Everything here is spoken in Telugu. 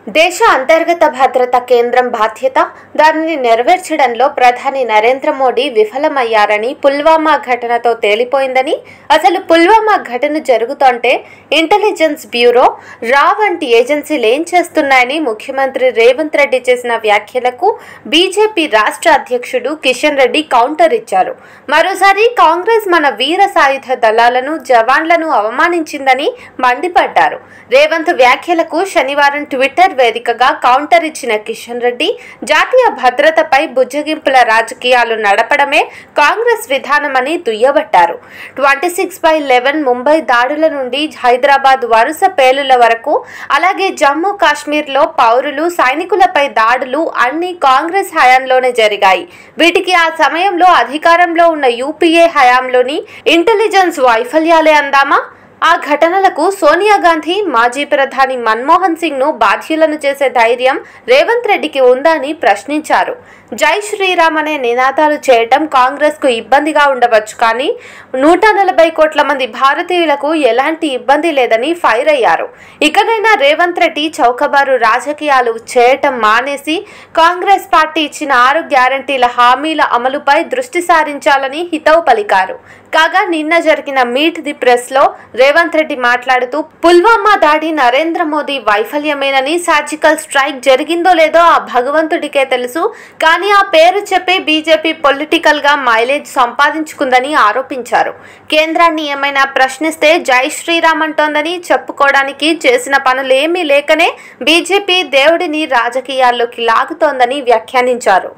దేశ అంతర్గత భద్రత కేంద్రం బాధ్యత దానిని నెరవేర్చడంలో ప్రధాని నరేంద్ర మోడీ విఫలమయ్యారని పుల్వామా ఘటనతో తేలిపోయిందని, అసలు పుల్వామా ఘటన జరుగుతుంటే ఇంటెలిజెన్స్ బ్యూరో, రా వంటి ఏజెన్సీలు ఏం చేస్తున్నాయని ముఖ్యమంత్రి రేవంత్ రెడ్డి చేసిన వ్యాఖ్యలకు బీజేపీ రాష్ట్ర అధ్యక్షుడు కిషన్ రెడ్డి కౌంటర్ ఇచ్చారు. మరోసారి కాంగ్రెస్ మన వీర సాయుధ దళాలను, జవాన్లను అవమానించిందని మండిపడ్డారు. రేవంత్ వ్యాఖ్యలకు శనివారం ట్విట్టర్ వేదికగా కౌంటర్ ఇచ్చిన కిషన్ రెడ్డి, జాతీయ భద్రతపై బుజ్జగింపుల రాజకీయాలు నడపడమే కాంగ్రెస్ విధానమని దుయ్యబట్టారు. 26/11 ముంబై దాడుల నుండి హైదరాబాద్ వరుస పేలుల వరకు, అలాగే జమ్మూ కాశ్మీర్లో పౌరులు, సైనికులపై దాడులు అన్ని కాంగ్రెస్ హయాంలోనే జరిగాయి. వీటికి ఆ సమయంలో అధికారంలో ఉన్న యూపీఏ హయాంలోని ఇంటెలిజెన్స్ వైఫల్యాలే అందామా? ఆ ఘటనలకు సోనియా గాంధీ, మాజీ ప్రధాని మన్మోహన్ సింగ్ ను బాధ్యులను చేసే ధైర్యం రేవంత్ రెడ్డికి ఉందా అని ప్రశ్నించారు. జై శ్రీరామ్ అనే నినాదాలు చేయటం కాంగ్రెస్ కు ఇబ్బందిగా ఉండవచ్చు, కానీ 140 కోట్ల మంది భారతీయులకు ఎలాంటి ఇబ్బంది లేదని ఫైర్ అయ్యారు. ఇకనైనా రేవంత్ రెడ్డి చౌకబారు రాజకీయాలు చేయటం మానేసి కాంగ్రెస్ పార్టీ ఇచ్చిన 6 గ్యారంటీల హామీల అమలుపై దృష్టి సారించాలని హితవు పలికారు. కాగా నిన్న జరిగిన మీట్ ది ప్రెస్ లో రేవంత్ రెడ్డి మాట్లాడుతూ, పుల్వామా దాడి నరేంద్ర మోదీ వైఫల్యమేనని, సర్జికల్ స్ట్రైక్ జరిగిందో లేదో ఆ భగవంతుడికే తెలుసు, కానీ ఆ పేరు చెప్పి బీజేపీ పొలిటికల్ గా మైలేజ్ సంపాదించుకుందని ఆరోపించారు. కేంద్రాన్ని ఏమైనా ప్రశ్నిస్తే జై శ్రీరామ్ అంటోందని చెప్పుకోవడానికి చేసిన పనులేమీ లేకనే బీజేపీ దేవుడిని రాజకీయాల్లోకి లాగుతోందని వ్యాఖ్యానించారు.